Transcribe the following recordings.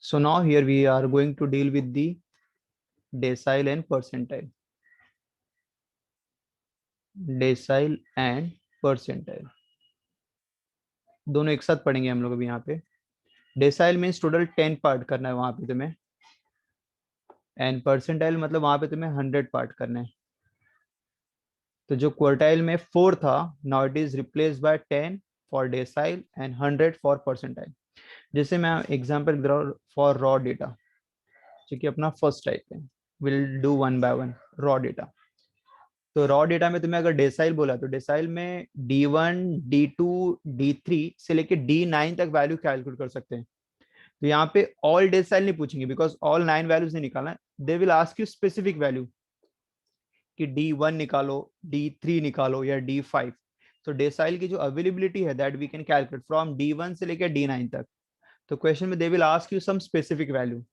So now here we are going to deal with the decile and percentile. Decile and percentile दोनों एक साथ पढ़ेंगे हम लोग अभी यहाँ पे. डेसाइल मीन्स टोटल 10 पार्ट करना है वहां पे तुम्हें, एंड परसेंटाइल मतलब वहां पे तुम्हें 100 पार्ट करना है. तो जो क्वार्टाइल में 4 था, now it is replace by 10 for decyl and 100 for percentile. जैसे मैं एग्जांपल दे रहा हूँ फॉर रॉ डेटा, जो कि अपना फर्स्ट टाइप है. Will do one by one raw data. तो रॉ डेटा में तुम्हें अगर डेसाइल बोला तो डेसाइल में D1, D2, D3 से लेके D9 तक वैल्यू कैलकुलेट कर सकते हैं. तो यहाँ पे ऑल डेसाइल नहीं पूछेंगे बिकॉज ऑल 9 वैल्यूज नहीं निकालना. दे will ask you specific value कि D1 निकालो, D3 निकालो या D5. तो डेसाइल की जो अवेलेबिलिटी है that we can calculate from D1 से लेकर D9 तक. तो क्वेश्चन में they will ask you some specific value.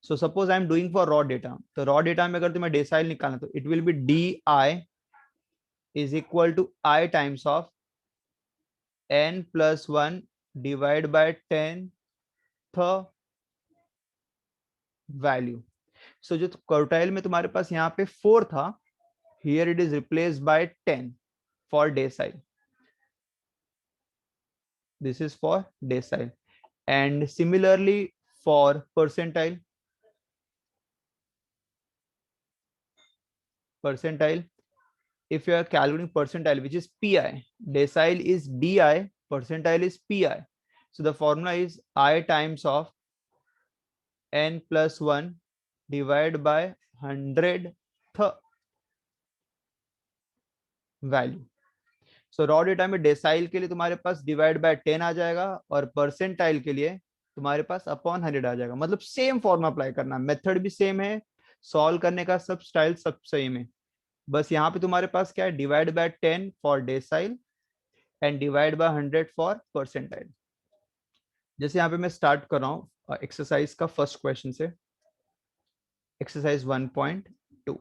So suppose I am doing for raw data. तो रॉ डेटा में अगर तुम्हें डेसाइल निकालना तो it will be DI is equal to I times of n plus 1 divided by 10th value. So जो quartile में तुम्हारे पास यहाँ पे 4 था, here it is replaced by 10 for decile. This is for decile. And similarly for percentile. Percentile, if you are calculating percentile, which is PI, decile is DI, percentile is PI. So the formula is I times of n plus 1 divided by 100th value. So raw data में decyl के लिए तुम्हारे पास divide by 10 आ जाएगा और percentile के लिए तुम्हारे पास upon 100 आ जाएगा. मतलब सेम फॉर्मूला अप्लाई करना, मेथड भी सेम है, सॉल्व करने का सब स्टाइल सब सेम है. बस यहाँ पे तुम्हारे पास क्या है, divide by 10 for decyl and divide by 100 for percentile. जैसे यहाँ पे मैं स्टार्ट कर रहा हूँ एक्सरसाइज का फर्स्ट क्वेश्चन से. Exercise 1.2.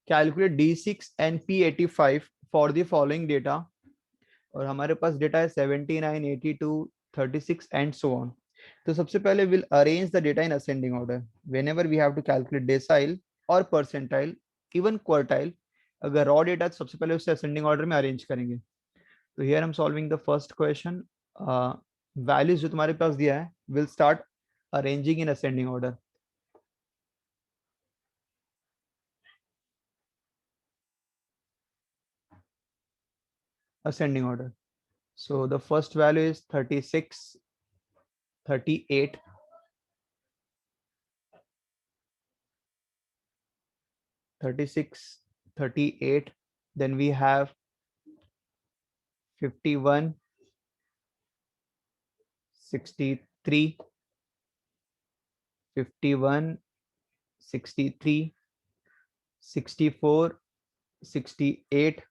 Calculate D6 and P85 for the following data. और हमारे पास डेटा है 79, 82, 36 एंड सो ऑन. तो सबसे पहले will arrange the data in ascending order. Whenever we have to calculate decile और परसेंटाइल इवन क्वार्टाइल, अगर raw data तो सबसे पहले उसे असेंडिंग ऑर्डर में अरेंज करेंगे. तो here I am solving the first question. Values जो तुम्हारे पास दिया है will start arranging in ascending order. ascending order. So the first value is 36, 38, 36, 38. Then we have 51, 63, 51, 63, 64, 68,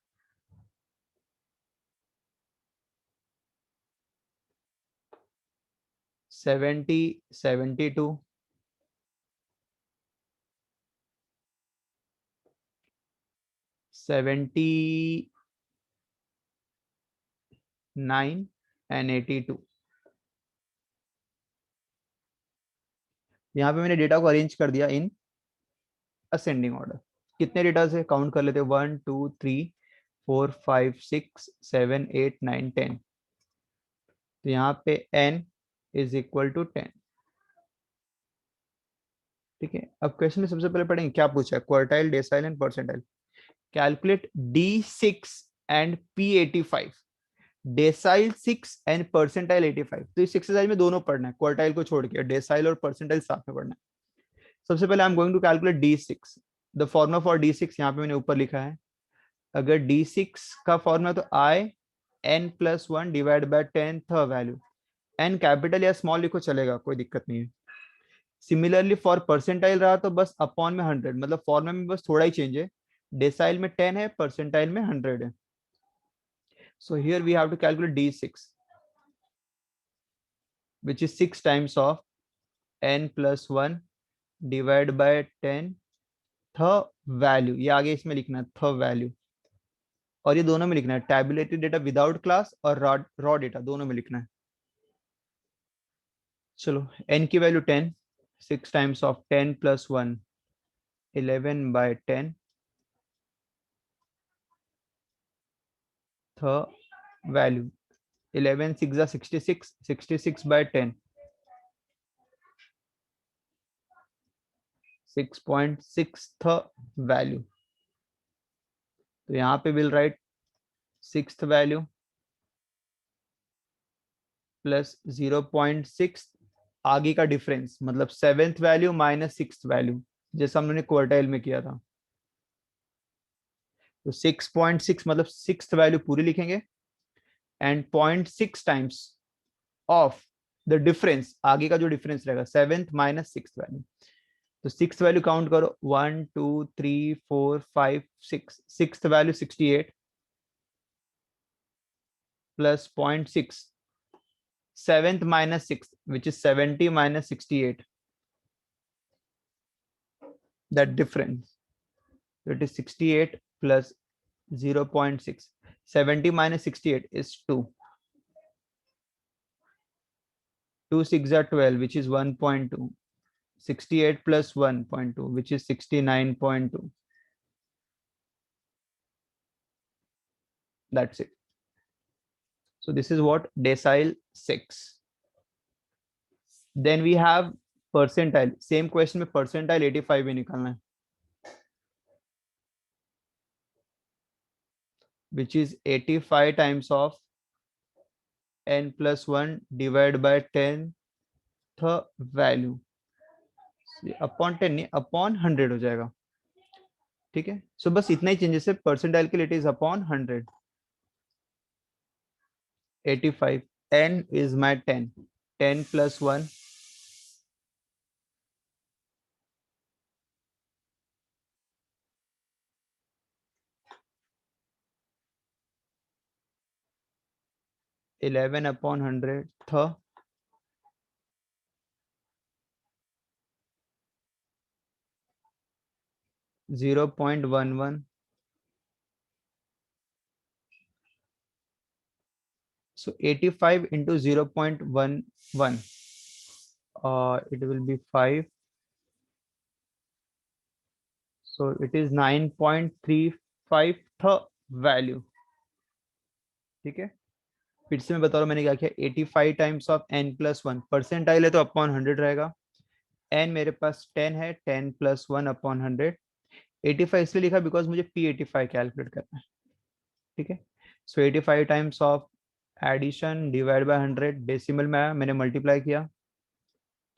70, 72, 79 and 82. यहाँ पे मैंने डेटा को अरेंज कर दिया इन असेंडिंग ऑर्डर. कितने डेटा से काउंट कर लेते हैं, 1 2 3 4 5 6 7 8 9 10. तो यहाँ पे n इज इक्वल टू 10. ठीक है. अब क्वेश्चन में सबसे पहले पढ़ेंगे क्या पूछा है, quartile, decyl and percentile. Calculate D6 and P85. Decyl 6 and percentile 85. तो इस एक्सरसाइज में दोनों पढ़ना है, क्वार्टाइल को छोड़ के डेसाइल और परसेंटाइल साथ में पढ़ना है. सबसे पहले I am going to calculate D6. The formula for D6 यहाँ पे मैंने ऊपर लिखा है. अगर D6 का फॉर्मूला तो I n plus 1 divide bye 10th value. n capital या स्मॉल लिखो चलेगा, कोई दिक्कत नहीं है. सिमिलरली फॉर परसेंटाइल रहा तो बस अपॉन में 100, मतलब फॉर्मूला में बस थोड़ा ही चेंज है. डेसाइल में 10 है, परसेंटाइल में 100 है. So here we have to calculate D6. which is 6 times of n plus 1 divide by 10 th value, ये आगे इसमें लिखना है थ वैल्यू, और ये दोनों में लिखना है टैबुलेटेड डेटा विदाउट क्लास और रॉ डेटा दोनों में लिखना है। चलो n की value 10, 6 times of 10 plus 1 11 by 10 th value 11 6 जा 66, 66 बाय 10 6.6 th वैल्यू। तो यहाँ पे will write sixth value plus 0.6 आगे का डिफरेंस, मतलब seventh value minus sixth value, जैसा हमने क्वार्टाइल में किया था। तो 6.6 मतलब सिक्स्थ वैल्यू पूरी लिखेंगे and 0.6 times of the difference, आगे का जो डिफरेंस रहेगा सेवेंथ माइनस सिक्स्थ वैल्यू। तो सिक्स्थ वैल्यू काउंट करो 1 2 3 4 5 6, sixth value 68 plus 0.6 seventh minus sixth, which is 70 minus 68, that difference. So it is 68 plus 0.6. 70 minus 68 is 2. 2 6 are 12, which is 1.2. 68 plus 1.2, which is 69.2. That's it. So this is what decile 6. Then we have percentile. Same question में percentile 85 भी निकालना है, which is 85 times of n plus 1 divided by 10 th value, upon 10 नहीं upon 100 हो जाएगा। ठीक है, सो बस इतना ही चेंजेस है, परसेंटाइल के लिए it is upon 100। 85 n is my 10, 10 plus 1 11 upon 100 th 0.11, so 85 into 0.11, it will be 5, so it is 9.35 th value। ठीक है, फिर से मैं बता रहा हूँ मैंने क्या किया, 85 times of n plus 1, percentile है तो अपॉन 100 रहेगा, n मेरे पास 10 है, 10 प्लस 1 अपॉन 100। 85 इसलिए लिखा बिकॉज मुझे P85 कैलकुलेट करना है। ठीक है, so 85 times of addition divide by 100, decimal में आया, मैंने मल्टीप्लाई किया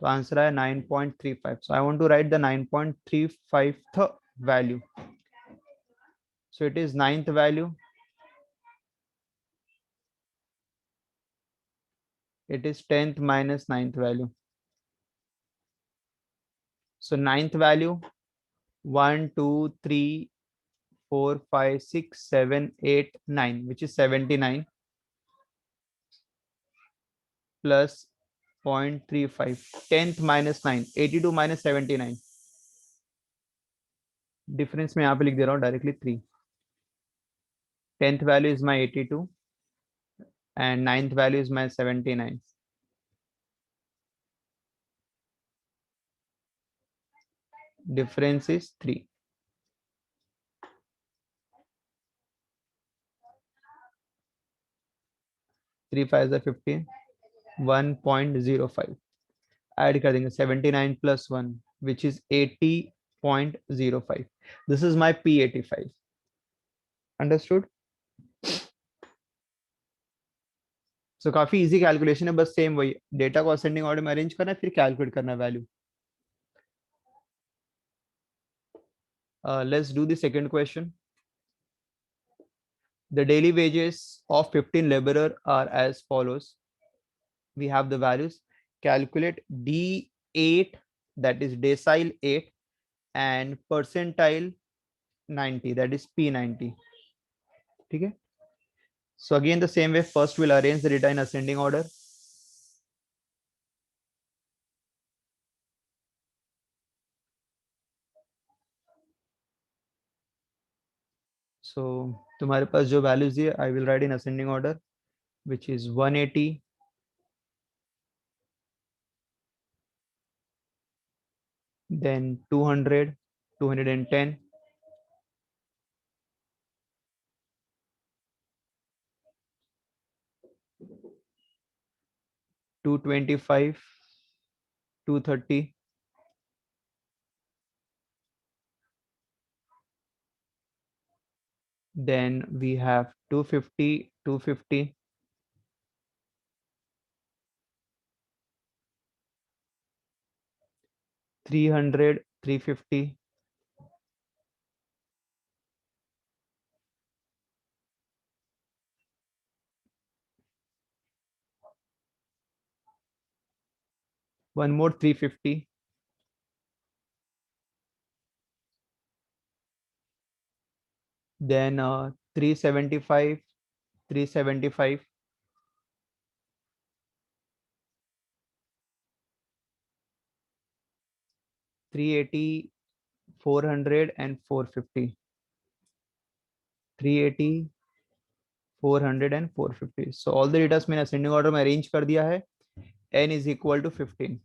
तो आंसर आया 9.35। So I want to write the 9.35th value, so it is ninth value, it is 10th minus 9th value, so ninth value 1 2 3 4 5 6 7 8 9, which is 79 plus 0.35, 10th minus 9, 82 minus 79, difference में यहाँ पे लिख दे रहा हूँ directly 3। 10th value is my 82 and 9th value is my 79, difference is 3। 3 5 is 15, 1.05 add कर देंगे, 79 plus 1 which is 80.05, this is my P85। Understood? So काफी easy calculation है, बस सेम वही डेटा को असेंडिंग ऑर्डर में अरेंज करना है, फिर कैलकुलेट करना है value. Let's do the second question. The daily wages of 15 laborer are as follows. We have the values. Calculate D8, that is decile 8, and percentile 90, that is P90. ठीक है, so again the same way, first we'll arrange the data in ascending order. सो तुम्हारे पास जो values दिए I will write in ascending order, which is 180, then 200, 210, 225, 230, then we have 250, 250, 300, 350, one more 350, then 375, 375, 380, 400 and 450, 380, 400 and 450. So all the data मैंने ascending order में arrange कर दिया है. n is equal to 15.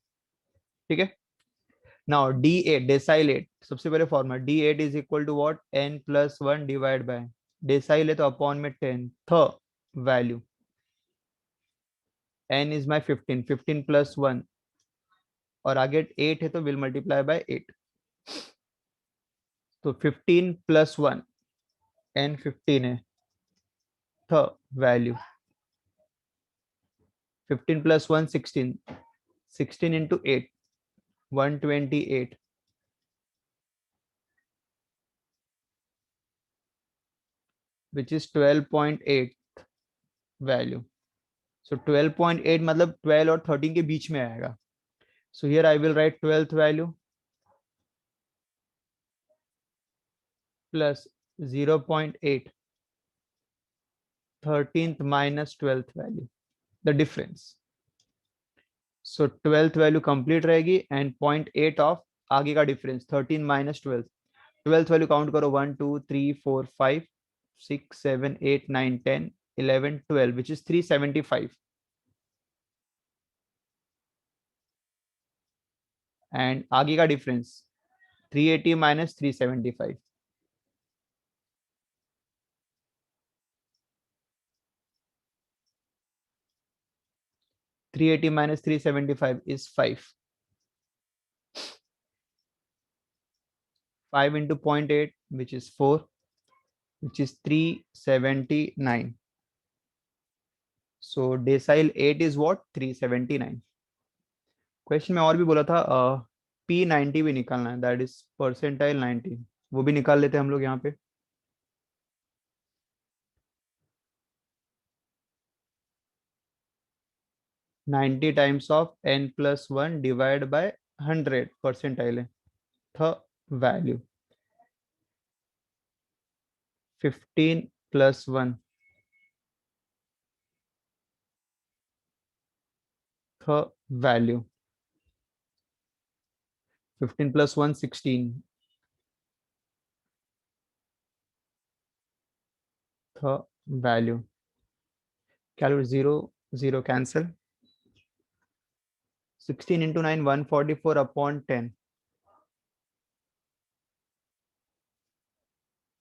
ठीक है. Now D8 decile 8 सबसे पहले formula D8 is equal to what? n plus 1 divided by decile है तो अपॉन में 10 th value n is my 15, 15 plus 1 और आगे 8 है तो विल मल्टीप्लाई बाय 8. तो 15 plus 1 n 15 है th value 15 plus 1 16, 16 into 8 128, which is 12.8 value. सो 12.8 मतलब 12 और 13 के बीच में आएगा. So here I will write 12th value plus 0.8, 13th minus 12th value, the difference. So 12th value complete रहेगी and 0.8 of आगे का difference 13 minus 12th. 12th value count करो 1 2 3 4 5 6 7 8 9 10 11 12 which is 375 and आगे का difference 380 minus 375. 380 minus 375 is 5. 5 into 0.8 which is 4, which is 379. So decile 8 is what? 379. Question में और भी बोला था P90 भी निकालना है, दैट इज परसेंटाइल 90. वो भी निकाल लेते हैं हम लोग यहाँ पे. 90 times of n plus 1 divide by 100 percentile है थ value 15 plus 1 th value 15 plus 1 16 th value calculate 0 0 cancel 16 into 9 144 upon 10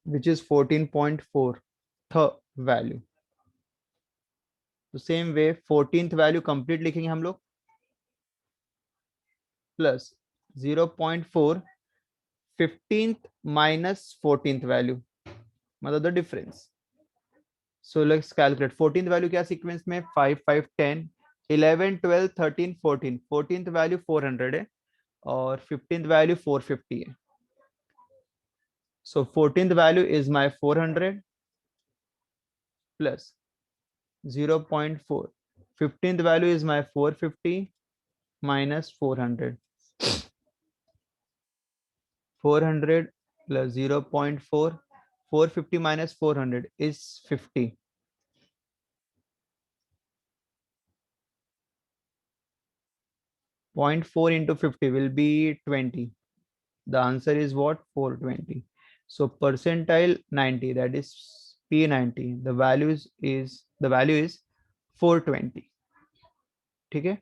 which is 14.4 th value. तो same way 14th value complete लिखेंगे हम लोग plus 0.4 15th minus 14th value मतलब the difference. So let's calculate 14th value क्या sequence में 5 5 10 11 12 13 14. 14th value 400 है और 15th value 450 है. सो 14th value is my 400 plus 0.4. 15th value is my 450 minus 400. 400 plus 0.4. 450 minus 400 is 50. 0.4 into 50 will be 20. The answer is what? 420. So percentile 90, that is P90, the value is 420. ठीक है,